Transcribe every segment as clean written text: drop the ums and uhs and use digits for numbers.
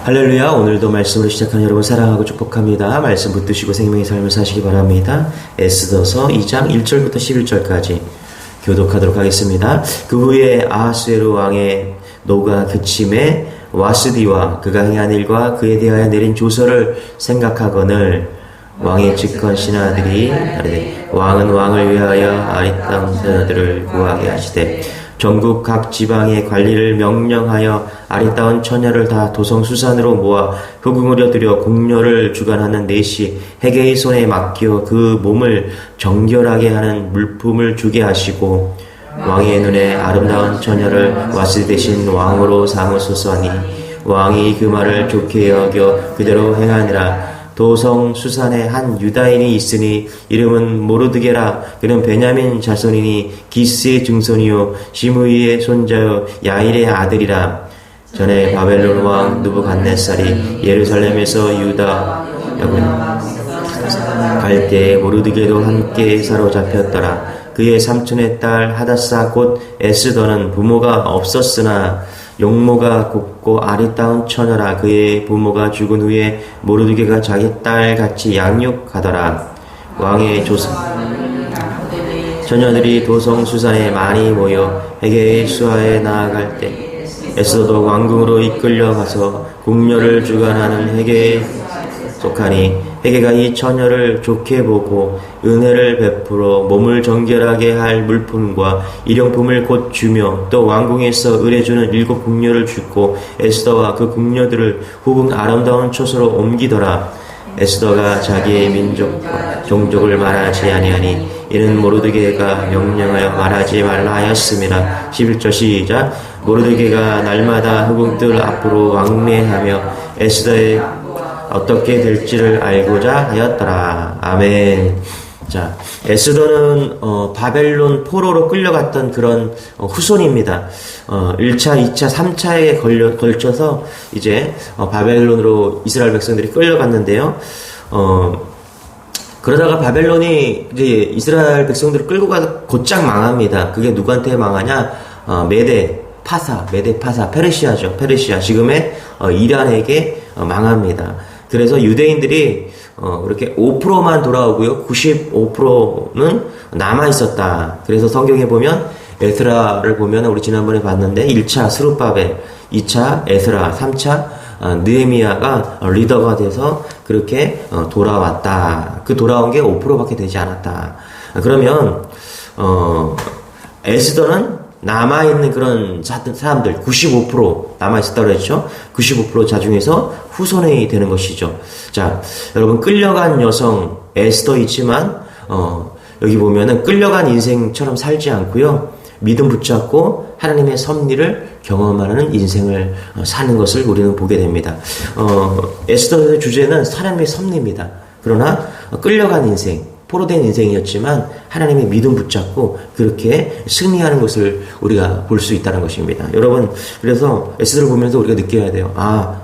할렐루야. 오늘도 말씀을 시작한 여러분 사랑하고 축복합니다. 말씀 붙드시고 생명의 삶을 사시기 바랍니다. 에스더서 2장 1절부터 11절까지 교독하도록 하겠습니다. 그 후에 아하수에로 왕의 노가 그침에 와스디와 그가 행한 일과 그에 대하여 내린 조서를 생각하거늘 왕의 측건 신하들이 아뢰되 왕은 왕을 위하여 아리따운 처녀들을 구하게 하시되 전국 각 지방의 관리를 명령하여 아리따운 처녀를 다 도성수산으로 모아 흑웅으려 들여 궁녀를 주관하는 넷이 헤게의 손에 맡겨 그 몸을 정결하게 하는 물품을 주게 하시고 왕의 눈에 아름다운 처녀를 와스 대신 왕으로 삼으소서니 왕이 그 말을 좋게 여겨 그대로 행하니라. 도성 수산에 한 유다인이 있으니 이름은 모르드게라. 그는 베냐민 자손이니 기스의 증손이요 시므이의 손자요 야일의 아들이라. 전에 바벨론 왕 느부갓네살이 예루살렘에서 유다 갈 때에 모르드게도 함께 사로잡혔더라. 그의 삼촌의 딸 하다사 곧 에스더는 부모가 없었으나 용모가 곱고 아리따운 처녀라. 그의 부모가 죽은 후에 모르드게가 자기 딸같이 양육하더라. 왕의 조선 처녀들이 도성수산에 많이 모여 헤게의 수하에 나아갈 때 에스더도 왕궁으로 이끌려 가서 궁녀를 주관하는 헤게에 속하니 헤게가 이 처녀를 좋게 보고 은혜를 베풀어 몸을 정결하게 할 물품과 일용품을 곧 주며 또 왕궁에서 의뢰주는 7 궁녀를 주고 에스더와 그 궁녀들을 후궁 아름다운 처소로 옮기더라. 에스더가 자기의 민족과 종족을 말하지 아니하니 이는 모르드게가 명령하여 말하지 말라 하였음이라. 11절 시작. 모르드게가 날마다 후궁들 앞으로 왕래하며 에스더의 어떻게 될지를 알고자 하였더라. 아멘. 자, 에스더는 바벨론 포로로 끌려갔던 그런 후손입니다. 1차, 2차, 3차에 걸쳐서 이제 바벨론으로 이스라엘 백성들이 끌려갔는데요. 그러다가 바벨론이 이제 이스라엘 백성들을 끌고 가서 곧장 망합니다. 그게 누구한테 망하냐? 메데 파사, 페르시아죠. 페르시아. 지금의 이란에게 망합니다. 그래서 유대인들이 이렇게 5%만 돌아오고요. 95%는 남아 있었다. 그래서 성경에 보면 에스라를 보면 우리 지난번에 봤는데 1차 스룹바벨, 2차 에스라, 3차 느헤미야가 리더가 돼서 그렇게 돌아왔다. 그 돌아온 게 5%밖에 되지 않았다. 그러면 에스더는 남아있는 그런 사람들 95% 남아있었다고 했죠. 95% 자중에서 후손이 되는 것이죠. 자, 여러분 끌려간 여성 에스더 있지만 여기 보면은 끌려간 인생처럼 살지 않고요. 믿음 붙잡고 하나님의 섭리를 경험하는 인생을 사는 것을 우리는 보게 됩니다. 에스더의 주제는 하나님의 섭리입니다. 그러나 끌려간 인생 포로된 인생이었지만 하나님의 믿음 붙잡고 그렇게 승리하는 것을 우리가 볼 수 있다는 것입니다. 여러분, 그래서 에스더를 보면서 우리가 느껴야 돼요.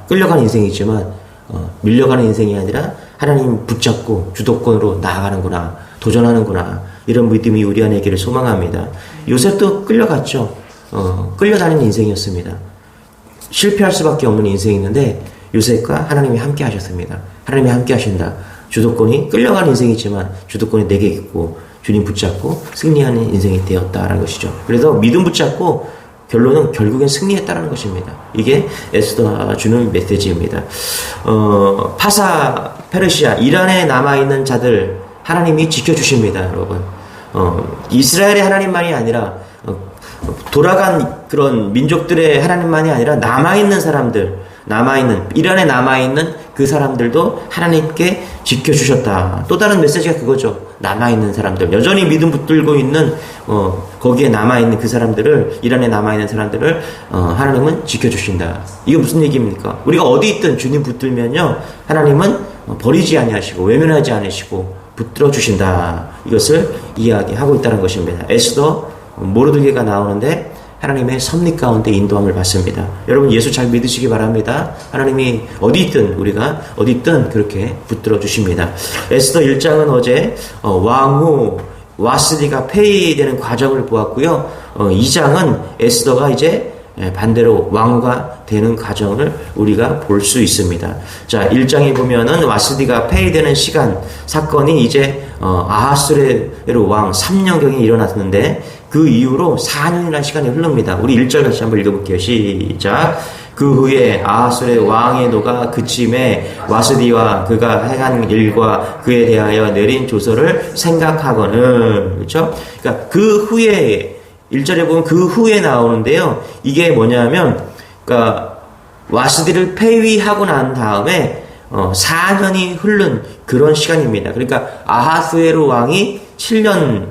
끌려간 인생이지만 밀려가는 인생이 아니라 하나님 붙잡고 주도권으로 나아가는구나, 도전하는구나, 이런 믿음이 우리 안에 있기를 소망합니다. 요셉도 끌려갔죠. 끌려다니는 인생이었습니다. 실패할 수밖에 없는 인생이었는데 요셉과 하나님이 함께 하셨습니다. 하나님이 함께 하신다. 주도권이 끌려가는 인생이지만 주도권이 내게 있고 주님 붙잡고 승리하는 인생이 되었다라는 것이죠. 그래서 믿음 붙잡고 결국엔 승리했다라는 것입니다. 이게 에스더가 주는 메시지입니다. 파사, 페르시아, 이란에 남아있는 자들 하나님이 지켜주십니다, 여러분. 이스라엘의 하나님만이 아니라 돌아간 그런 민족들의 하나님만이 아니라 남아있는 사람들, 이란에 남아있는 그 사람들도 하나님께 지켜주셨다. 또 다른 메시지가 그거죠. 남아있는 사람들, 여전히 믿음 붙들고 있는 거기에 남아있는 그 사람들을, 이란에 남아있는 사람들을 하나님은 지켜주신다. 이게 무슨 얘기입니까? 우리가 어디 있든 주님 붙들면요, 하나님은 버리지 아니하시고 외면하지 않으시고 붙들어 주신다. 이것을 이야기하고 있다는 것입니다. 에스더, 모르드게가 나오는데 하나님의 섭리 가운데 인도함을 받습니다. 여러분, 예수 잘 믿으시기 바랍니다. 하나님이 어디 있든, 우리가 어디 있든 그렇게 붙들어 주십니다. 에스더 1장은 어제 왕후 와스디가 폐위되는 과정을 보았고요. 2장은 에스더가 이제 반대로 왕후가 되는 과정을 우리가 볼 수 있습니다. 자, 1장에 보면은 와스디가 폐위되는 사건이 이제 아하스웨로 왕 3년경에 일어났는데 그 이후로 4년이라는 시간이 흐릅니다. 우리 1절 같이 한번 읽어볼게요. 시작. 그 후에 아하스웨로 왕의 노가 그침에 와스디와 그가 행한 일과 그에 대하여 내린 조서를 생각하거늘. 그렇죠? 그러니까 그 후에 1절에 보면 그 후에 나오는데요. 이게 뭐냐면 그러니까 와스디를 폐위하고 난 다음에 4년이 흐른 그런 시간입니다. 그러니까 아하스웨로 왕이 7년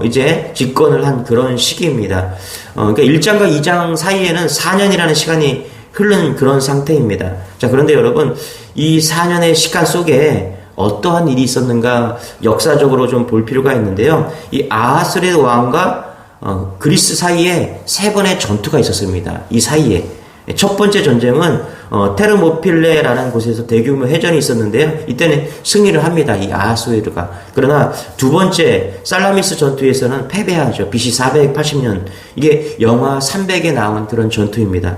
이제 집권을 한 그런 시기입니다. 그러니까 1장과 2장 사이에는 4년이라는 시간이 흐른 그런 상태입니다. 자, 그런데 여러분, 이 4년의 시간 속에 어떠한 일이 있었는가 역사적으로 좀 볼 필요가 있는데요. 이 아하스웨로 왕과 그리스 사이에 3번의 전투가 있었습니다. 이 사이에. 첫 번째 전쟁은 테르모필레라는 곳에서 대규모 해전이 있었는데요. 이때는 승리를 합니다. 이 아하스웨르가. 그러나 두 번째 살라미스 전투에서는 패배하죠. BC 480년. 이게 영화 300에 나온 그런 전투입니다.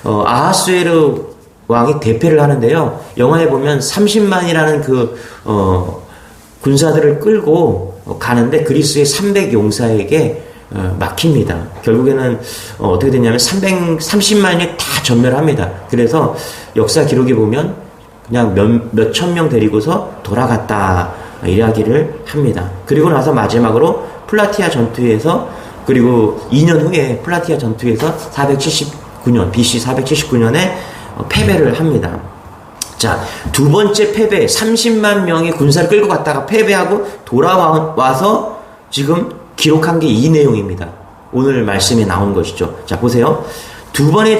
아하스웨르 왕이 대패를 하는데요. 영화에 보면 30만이라는 그 군사들을 끌고 가는데 그리스의 300용사에게 막힙니다. 결국에는 어떻게 되냐면 330만이 다 전멸합니다. 그래서 역사 기록에 보면 그냥 몇천 명 데리고서 돌아갔다 이야기를 합니다. 그리고 나서 마지막으로 플라티아 전투에서 그리고 2년 후에 플라티아 전투에서 479년 BC 479년에 패배를 합니다. 자, 두 번째 패배 30만 명의 군사를 끌고 갔다가 패배하고 돌아와서 지금 기록한 게 이 내용입니다. 오늘 말씀에 나온 것이죠. 자, 보세요. 두 번의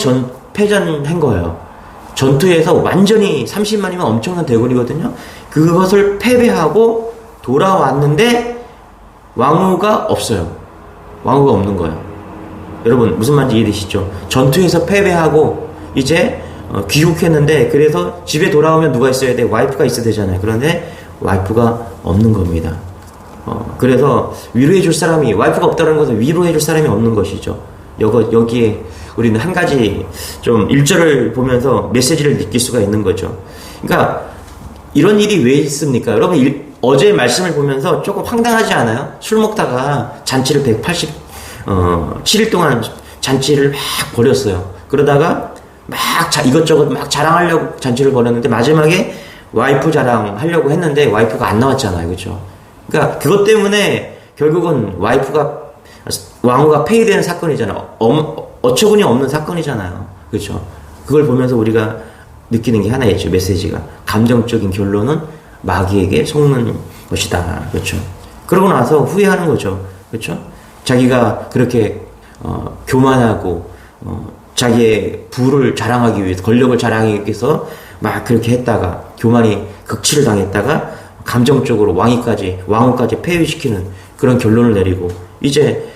패전한 거예요. 전투에서 완전히 30만이면 엄청난 대군이거든요. 그것을 패배하고 돌아왔는데 왕후가 없어요. 왕후가 없는 거예요. 여러분 무슨 말인지 이해되시죠? 전투에서 패배하고 이제 귀국했는데 그래서 집에 돌아오면 누가 있어야 돼? 와이프가 있어야 되잖아요. 그런데 와이프가 없는 겁니다. 그래서 위로해 줄 사람이 와이프가 없다는 것은 위로해 줄 사람이 없는 것이죠. 여기에 우리는 한 가지 좀 1절을 보면서 메시지를 느낄 수가 있는 거죠. 그러니까 이런 일이 왜 있습니까? 여러분 어제 말씀을 보면서 조금 황당하지 않아요? 술 먹다가 잔치를 7일 동안 잔치를 막 벌였어요. 그러다가 막 이것저것 막 자랑하려고 잔치를 벌였는데 마지막에 와이프 자랑하려고 했는데 와이프가 안 나왔잖아요. 그렇죠? 그러니까 그것 때문에 결국은 왕후가 폐위되는 사건이잖아요. 어처구니 없는 사건이잖아요. 그렇죠? 그걸 보면서 우리가 느끼는 게 하나 있죠. 메시지가. 감정적인 결론은 마귀에게 속는 것이다. 그렇죠? 그러고 나서 후회하는 거죠. 그렇죠? 자기가 그렇게 교만하고 자기의 부를 자랑하기 위해서 권력을 자랑하기 위해서 막 그렇게 했다가 교만이 극치를 당했다가 감정적으로 왕후까지 폐위시키는 그런 결론을 내리고 이제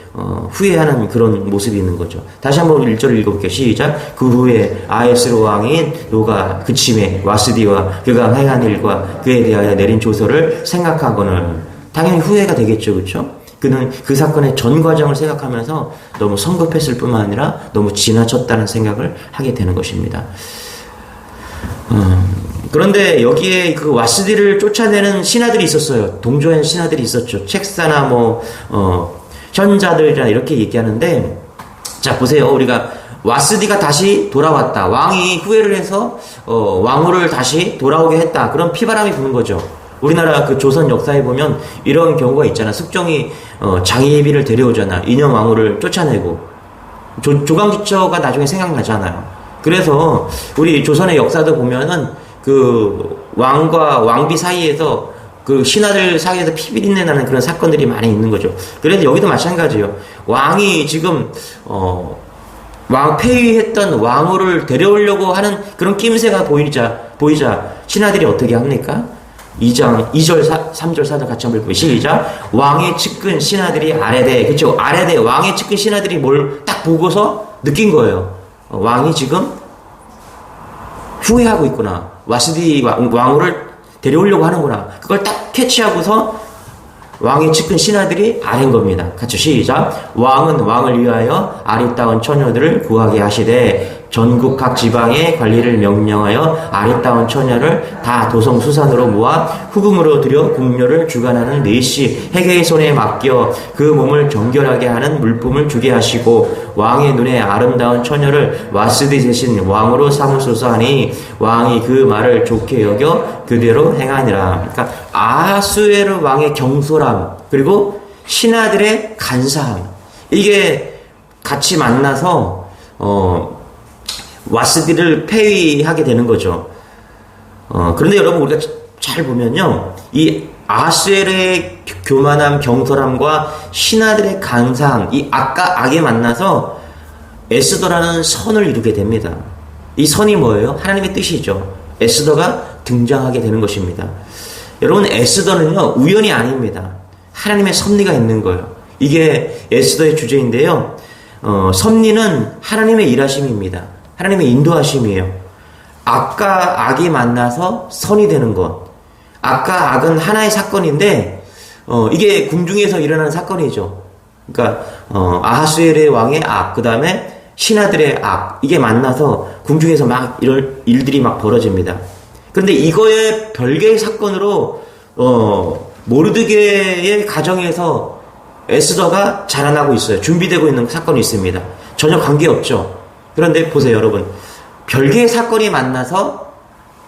후회하는 그런 모습이 있는 거죠. 다시 한번 1절을 읽어볼게요. 시작. 그 후에 아하스웨로 왕인 노가 그침에 와스디와 그가 행한 일과 그에 대하여 내린 조서를 생각하거늘. 당연히 후회가 되겠죠. 그렇죠? 그는 그 사건의 전 과정을 생각하면서 너무 성급했을 뿐만 아니라 너무 지나쳤다는 생각을 하게 되는 것입니다. 그런데 여기에 그 와스디를 쫓아내는 신하들이 있었어요. 동조한 신하들이 있었죠. 책사나 현자들이라 이렇게 얘기하는데, 자, 보세요. 우리가 와스디가 다시 돌아왔다. 왕이 후회를 해서 왕후를 다시 돌아오게 했다. 그런 피바람이 부는 거죠. 우리나라 그 조선 역사에 보면 이런 경우가 있잖아. 숙종이 장희비를 데려오잖아. 인현 왕후를 쫓아내고 조강지처가 나중에 생각나잖아요. 그래서 우리 조선의 역사도 보면은 그 왕과 왕비 사이에서 그 신하들 사이에서 피비린내 나는 그런 사건들이 많이 있는 거죠. 그래서 여기도 마찬가지예요. 왕이 지금 왕 폐위했던 왕후를 데려오려고 하는 그런 낌새가 보이자 신하들이 어떻게 합니까? 2절 3절 4절 같이 한번 볼게요. 시작. 왕의 측근 신하들이 아레데, 그렇죠? 아레데 왕의 측근 신하들이 뭘 딱 보고서 느낀 거예요. 왕이 지금 후회하고 있구나. 와스디 왕후를 데려오려고 하는구나. 그걸 딱 캐치하고서 왕의 측근 신하들이 아래인 겁니다. 같이 시작. 왕은 왕을 위하여 아리따운 처녀들을 구하게 하시되 전국 각 지방의 관리를 명령하여 아리따운 처녀를 다 도성 수산으로 모아 후궁으로 들여 궁녀를 주관하는 내시 해계의 손에 맡겨 그 몸을 정결하게 하는 물품을 주게 하시고 왕의 눈에 아름다운 처녀를 와스디 대신 왕으로 삼으소서 하니 왕이 그 말을 좋게 여겨 그대로 행하니라. 그러니까 아하수에르 왕의 경솔함 그리고 신하들의 간사함 이게 같이 만나서 와스디를 폐위하게 되는 거죠. 그런데 여러분 우리가 잘 보면요, 이 아하수에르의 교만함, 경솔함과 신하들의 간사함, 이 악과 악에 만나서 에스더라는 선을 이루게 됩니다. 이 선이 뭐예요? 하나님의 뜻이죠. 에스더가 등장하게 되는 것입니다. 여러분 에스더는요 우연이 아닙니다. 하나님의 섭리가 있는 거예요. 이게 에스더의 주제인데요. 섭리는 하나님의 일하심입니다. 하나님의 인도하심이에요. 악과 악이 만나서 선이 되는 것. 악과 악은 하나의 사건인데 이게 궁중에서 일어나는 사건이죠. 그러니까 아하수에르 왕의 악, 그 다음에 신하들의 악 이게 만나서 궁중에서 막 이런 일들이 막 벌어집니다. 그런데 이거의 별개의 사건으로 모르드게의 가정에서 에스더가 자라나고 있어요. 준비되고 있는 사건이 있습니다. 전혀 관계없죠. 그런데 보세요 여러분, 별개의 사건이 만나서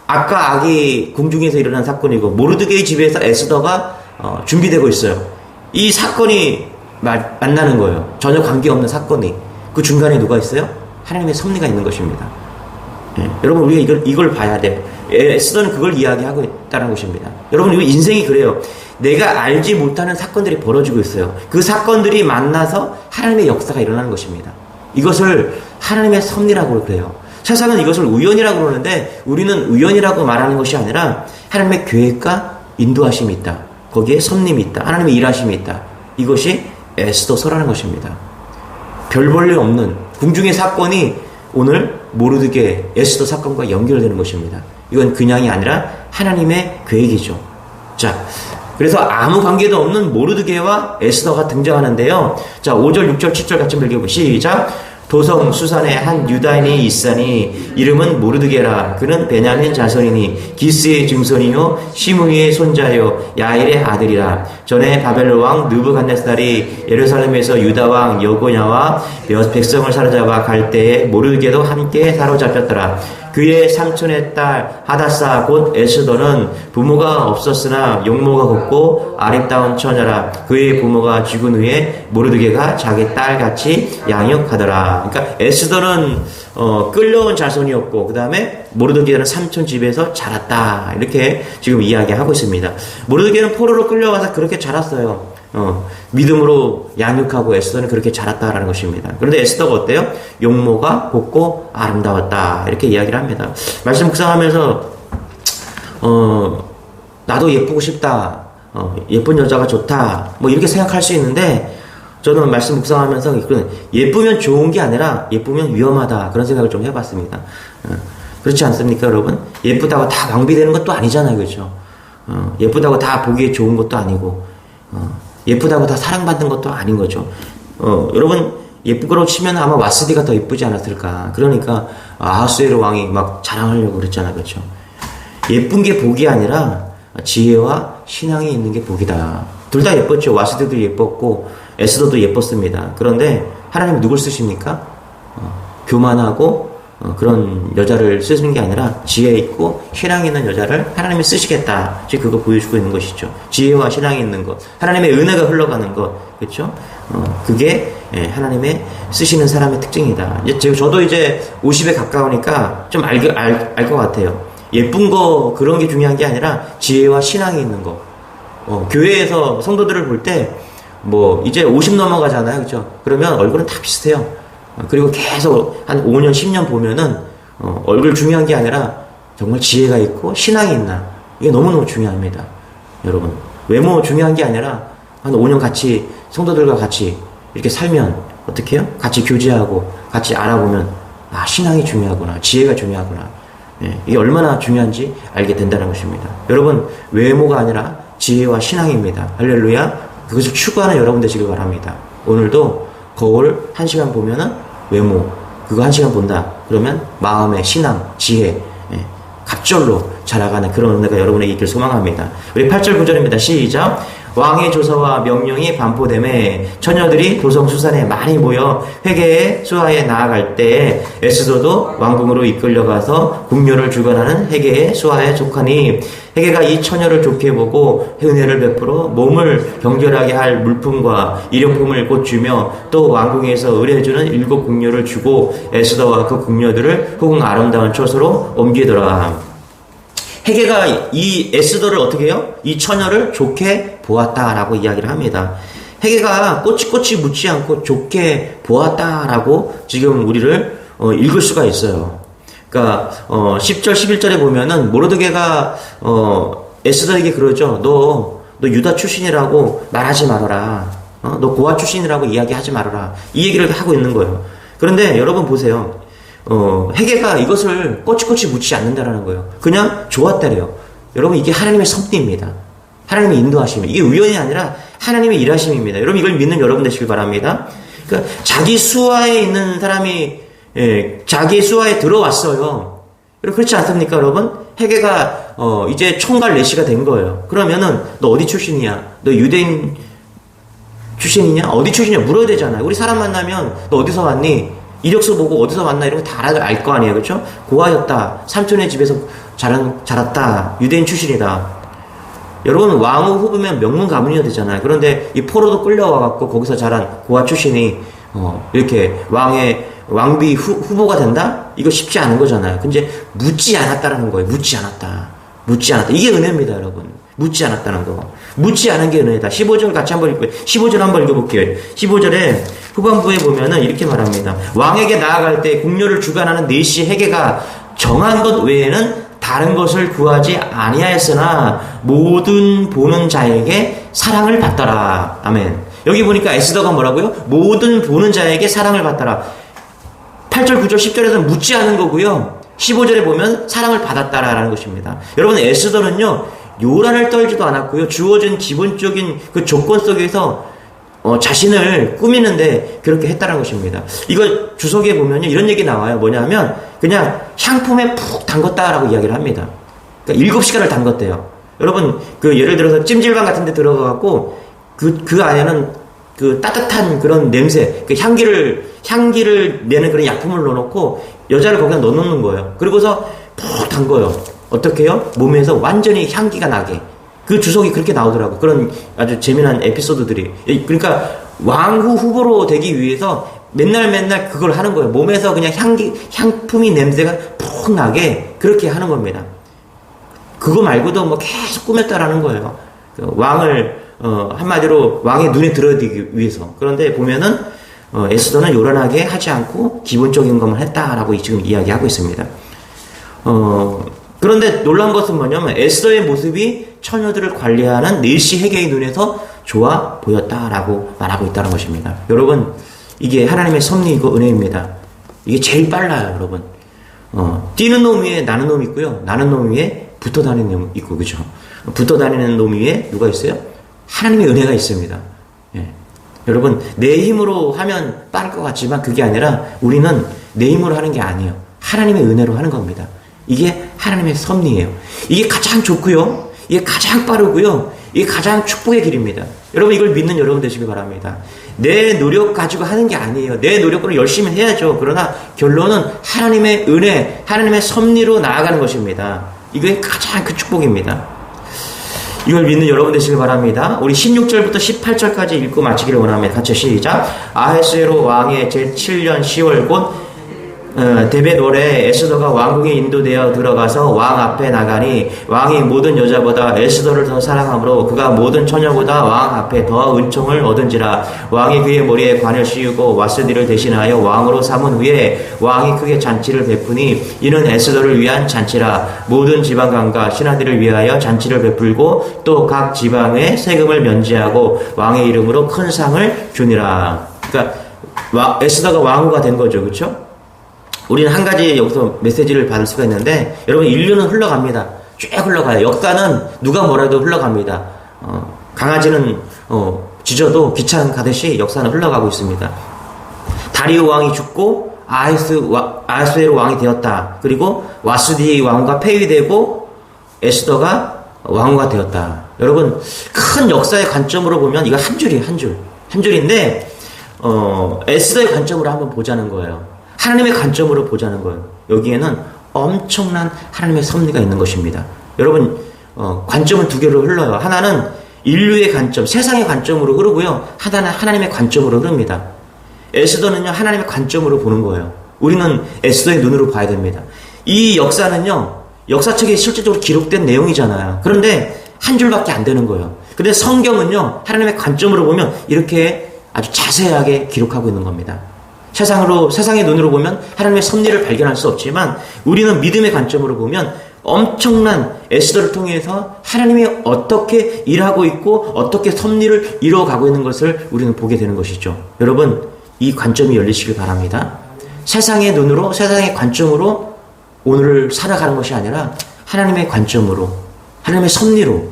악과 악이 궁중에서 일어난 사건이고 모르드게의 집에서 에스더가 준비되고 있어요. 이 사건이 만나는 거예요. 전혀 관계없는 사건이. 그 중간에 누가 있어요? 하나님의 섭리가 있는 것입니다. 예, 여러분 우리가 이걸 봐야 돼요. 에스더는 그걸 이야기하고 있다는 것입니다. 여러분 이거 인생이 그래요. 내가 알지 못하는 사건들이 벌어지고 있어요. 그 사건들이 만나서 하나님의 역사가 일어나는 것입니다. 이것을 하나님의 섭리라고 그래요. 세상은 이것을 우연이라고 그러는데 우리는 우연이라고 말하는 것이 아니라 하나님의 계획과 인도하심이 있다. 거기에 섭림이 있다. 하나님의 일하심이 있다. 이것이 에스더서라는 것입니다. 별 볼 일 없는 궁중의 사건이 오늘 모르드게 에스더 사건과 연결되는 것입니다. 이건 그냥이 아니라 하나님의 계획이죠. 자, 그래서 아무 관계도 없는 모르드게와 에스더가 등장하는데요. 자, 5절, 6절, 7절 같이 읽어보시죠. 시작. 도성 수산에 한 유다인이 있사니 이름은 모르드게라. 그는 베냐민 자손이니 기스의 증손이요 시므이의 손자요 야일의 아들이라. 전에 바벨론 왕 느부갓네살이 예루살렘에서 유다 왕 여고냐와 백성을 사로잡아 갈 때에 모르드게도 함께 사로잡혔더라. 그의 삼촌의 딸 하다사 곧 에스더는 부모가 없었으나 용모가 곱고 아름다운 처녀라. 그의 부모가 죽은 후에 모르드게가 자기 딸같이 양육하더라. 그러니까 에스더는 끌려온 자손이었고 그 다음에 모르드게는 삼촌 집에서 자랐다. 이렇게 지금 이야기하고 있습니다. 모르드게는 포로로 끌려와서 그렇게 자랐어요. 믿음으로 양육하고 에스더는 그렇게 자랐다라는 것입니다. 그런데 에스더가 어때요? 용모가 곱고 아름다웠다. 이렇게 이야기를 합니다. 말씀 묵상하면서 나도 예쁘고 싶다. 예쁜 여자가 좋다. 뭐 이렇게 생각할 수 있는데 저는 말씀 묵상하면서 예쁘면 좋은 게 아니라 예쁘면 위험하다. 그런 생각을 좀 해봤습니다. 그렇지 않습니까, 여러분? 예쁘다고 다 왕비되는 것도 아니잖아요, 그렇죠? 예쁘다고 다 보기에 좋은 것도 아니고 예쁘다고 다 사랑받는 것도 아닌 거죠. 여러분 예쁘고 치면 아마 와스디가 더 예쁘지 않았을까. 그러니까 아하수에르 왕이 막 자랑하려고 그랬잖아요, 그렇죠? 예쁜 게 복이 아니라 지혜와 신앙이 있는 게 복이다. 둘 다 예뻤죠. 와스디도 예뻤고 에스더도 예뻤습니다. 그런데 하나님은 누굴 쓰십니까? 교만하고 그런 여자를 쓰시는 게 아니라 지혜 있고 신앙 있는 여자를 하나님이 쓰시겠다. 지금 그거 보여주고 있는 것이죠. 지혜와 신앙이 있는 것, 하나님의 은혜가 흘러가는 것, 그렇죠? 그게 하나님의 쓰시는 사람의 특징이다. 저도 이제 50에 가까우니까 좀 알 것 같아요. 예쁜 거 그런 게 중요한 게 아니라 지혜와 신앙이 있는 거. 교회에서 성도들을 볼 때 뭐 이제 50 넘어가잖아요, 그렇죠? 그러면 얼굴은 다 비슷해요. 그리고 계속 한 5년, 10년 보면은 얼굴 중요한 게 아니라 정말 지혜가 있고 신앙이 있나, 이게 너무너무 중요합니다. 여러분 외모 중요한 게 아니라 한 5년 같이 성도들과 같이 이렇게 살면 어떻게 해요? 같이 교제하고 같이 알아보면 아, 신앙이 중요하구나, 지혜가 중요하구나. 이게 얼마나 중요한지 알게 된다는 것입니다. 여러분 외모가 아니라 지혜와 신앙입니다. 할렐루야. 그것을 추구하는 여러분 되시길 바랍니다. 오늘도 거울 1시간 보면은 외모, 그거 1시간 본다. 그러면 마음의 신앙, 지혜, 갑절로 자라가는 그런 은혜가 여러분에게 있길 소망합니다. 우리 8절 9절입니다. 시작. 왕의 조서와 명령이 반포됨에 처녀들이 도성수산에 많이 모여 회개의 수하에 나아갈 때에 에스더도 왕궁으로 이끌려가서 궁녀를 주관하는 회개의 수하에 속하니 회개가 이 처녀를 좋게 보고 은혜를 베풀어 몸을 경결하게 할 물품과 일용품을 곧 주며 또 왕궁에서 의뢰해주는 7 궁녀를 주고 에스더와 그 궁녀들을 후궁 아름다운 처소로 옮기더라. 헤게가 이 에스더를 어떻게 해요? 이 처녀를 좋게 보았다라고 이야기를 합니다. 헤게가 꼬치꼬치 묻지 않고 좋게 보았다라고 지금 우리를 읽을 수가 있어요. 그러니까 10절 11절에 보면은 모르드게가 에스더에게 그러죠. 너 유다 출신이라고 말하지 말아라. 너 고아 출신이라고 이야기하지 말아라. 이 얘기를 하고 있는 거예요. 그런데 여러분 보세요. 헤게가 이것을 꼬치꼬치 묻지 않는다라는 거예요. 그냥 좋았다래요. 여러분 이게 하나님의 섭리입니다. 하나님의 인도하심이 이게 우연이 아니라 하나님의 일하심입니다. 여러분 이걸 믿는 여러분 되시길 바랍니다. 그러니까 자기 수하에 있는 사람이 자기 수하에 들어왔어요. 그렇지 않습니까, 여러분? 헤게가 이제 총괄 내시가 된 거예요. 그러면은 너 어디 출신이야? 너 유대인 출신이냐? 어디 출신이냐? 물어야 되잖아요. 우리 사람 만나면 너 어디서 왔니? 이력서 보고 어디서 만나 이런 거 다 알 거 아니에요. 그렇죠? 고아였다. 삼촌의 집에서 자랐다. 유대인 출신이다. 여러분 왕후 후보면 명문 가문이어야 되잖아요. 그런데 이 포로도 끌려와갖고 거기서 자란 고아 출신이 이렇게 왕비 후보가 된다? 이거 쉽지 않은 거잖아요. 근데 묻지 않았다라는 거예요. 묻지 않았다. 이게 은혜입니다, 여러분. 묻지 않았다는 거. 묻지 않은 게 은혜다. 15절 같이 한번 읽고요. 15절 한번 읽어볼게요. 15절에 후반부에 보면은 이렇게 말합니다. 왕에게 나아갈 때 궁녀를 주관하는 네시 헤게가 정한 것 외에는 다른 것을 구하지 아니하였으나 모든 보는 자에게 사랑을 받더라. 아멘. 여기 보니까 에스더가 뭐라고요? 모든 보는 자에게 사랑을 받더라. 8절, 9절, 10절에서는 묻지 않은 거고요. 15절에 보면 사랑을 받았다라는 것입니다. 여러분 에스더는요. 요란을 떨지도 않았고요. 주어진 기본적인 그 조건 속에서 자신을 꾸미는데 그렇게 했다는 것입니다. 이거 주석에 보면요. 이런 얘기 나와요. 뭐냐면 그냥 향품에 푹 담궜다라고 이야기를 합니다. 그러니까 7시간을 담궜대요. 여러분 그 예를 들어서 찜질방 같은 데 들어가갖고 그 안에는 그 따뜻한 그런 냄새, 그 향기를 내는 그런 약품을 넣어놓고 여자를 거기다 넣어놓는 거예요. 그리고서 푹 담궈요. 어떻게 해요? 몸에서 완전히 향기가 나게. 그 주석이 그렇게 나오더라고. 그런 아주 재미난 에피소드들이. 그러니까 왕후 후보로 되기 위해서 맨날 그걸 하는 거예요. 몸에서 그냥 향품이 냄새가 푹 나게 그렇게 하는 겁니다. 그거 말고도 뭐 계속 꾸몄다라는 거예요. 왕을, 한마디로 왕의 눈에 들어들기 위해서. 그런데 보면은, 에스더는 요란하게 하지 않고 기본적인 것만 했다라고 지금 이야기하고 있습니다. 그런데 놀란 것은 뭐냐면 에스더의 모습이 처녀들을 관리하는 네시 헤게의 눈에서 좋아 보였다라고 말하고 있다는 것입니다. 여러분 이게 하나님의 섭리이고 은혜입니다. 이게 제일 빨라요, 여러분. 뛰는 놈 위에 나는 놈이 있고요. 나는 놈 위에 붙어 다니는 놈 있고, 그죠? 붙어 다니는 놈 위에 누가 있어요? 하나님의 은혜가 있습니다. 예. 여러분 내 힘으로 하면 빠를 것 같지만 그게 아니라 우리는 내 힘으로 하는 게 아니에요. 하나님의 은혜로 하는 겁니다. 이게 하나님의 섭리예요. 이게 가장 좋고요. 이게 가장 빠르고요. 이게 가장 축복의 길입니다. 여러분 이걸 믿는 여러분 되시길 바랍니다. 내 노력 가지고 하는 게 아니에요. 내 노력으로 열심히 해야죠. 그러나 결론은 하나님의 은혜, 하나님의 섭리로 나아가는 것입니다. 이게 가장 큰 축복입니다. 이걸 믿는 여러분 되시길 바랍니다. 우리 16절부터 18절까지 읽고 마치기를 원합니다. 같이 시작. 아하스웨로 왕의 제7년 10월 곧 데벳 월에 에스더가 왕궁에 인도되어 들어가서 왕 앞에 나가니 왕이 모든 여자보다 에스더를 더 사랑하므로 그가 모든 처녀보다 왕 앞에 더 은총을 얻은지라. 왕이 그의 머리에 관을 씌우고 와스디를 대신하여 왕으로 삼은 후에 왕이 크게 잔치를 베푸니 이는 에스더를 위한 잔치라. 모든 지방관과 신하들을 위하여 잔치를 베풀고 또 각 지방에 세금을 면제하고 왕의 이름으로 큰 상을 주니라. 그러니까 에스더가 왕후가 된 거죠, 그렇죠? 우리는 한 가지 여기서 메시지를 받을 수가 있는데 여러분 인류는 흘러갑니다. 쭉 흘러가요. 역사는 누가 뭐라도 흘러갑니다. 강아지는 짖어도 기차 가듯이 역사는 흘러가고 있습니다. 다리오 왕이 죽고 아하수에로 왕이 되었다. 그리고 와수디 왕과 폐위되고 에스더가 왕후가 되었다. 여러분, 큰 역사의 관점으로 보면 이거 한 줄이에요, 한 줄. 한 줄인데 에스더의 관점으로 한번 보자는 거예요. 하나님의 관점으로 보자는 거예요. 여기에는 엄청난 하나님의 섭리가 있는 것입니다. 여러분, 관점은 두 개로 흘러요. 하나는 인류의 관점, 세상의 관점으로 흐르고요. 하나는 하나님의 관점으로 흐릅니다. 에스더는요, 하나님의 관점으로 보는 거예요. 우리는 에스더의 눈으로 봐야 됩니다. 이 역사는요, 역사책에 실질적으로 기록된 내용이잖아요. 그런데 한 줄밖에 안 되는 거예요. 근데 성경은요, 하나님의 관점으로 보면 이렇게 아주 자세하게 기록하고 있는 겁니다. 세상의 눈으로 보면 하나님의 섭리를 발견할 수 없지만 우리는 믿음의 관점으로 보면 엄청난 에스더를 통해서 하나님이 어떻게 일하고 있고 어떻게 섭리를 이루어가고 있는 것을 우리는 보게 되는 것이죠. 여러분, 이 관점이 열리시길 바랍니다. 세상의 눈으로, 세상의 관점으로 오늘을 살아가는 것이 아니라 하나님의 관점으로, 하나님의 섭리로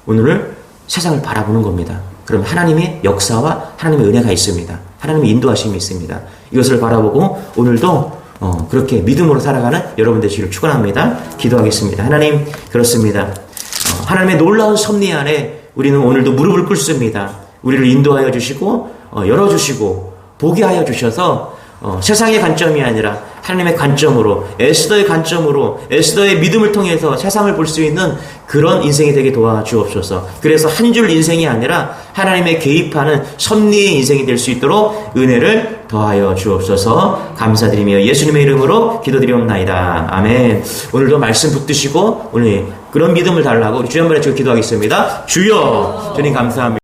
오늘을 세상을 바라보는 겁니다. 그럼 하나님의 역사와 하나님의 은혜가 있습니다. 하나님의 인도하심이 있습니다. 이것을 바라보고 오늘도 그렇게 믿음으로 살아가는 여러분 되시기를 축원합니다. 기도하겠습니다. 하나님, 그렇습니다. 하나님의 놀라운 섭리 안에 우리는 오늘도 무릎을 꿇습니다. 우리를 인도하여 주시고 열어주시고 보게 하여 주셔서 세상의 관점이 아니라 하나님의 관점으로, 에스더의 관점으로, 에스더의 믿음을 통해서 세상을 볼 수 있는 그런 인생이 되게 도와주옵소서. 그래서 한 줄 인생이 아니라 하나님의 개입하는 섭리의 인생이 될 수 있도록 은혜를 더하여 주옵소서. 감사드리며 예수님의 이름으로 기도드리옵나이다. 아멘. 오늘도 말씀 붙드시고 오늘 그런 믿음을 달라고 우리 주여 한번 해주고 기도하겠습니다. 주여, 주님 감사합니다.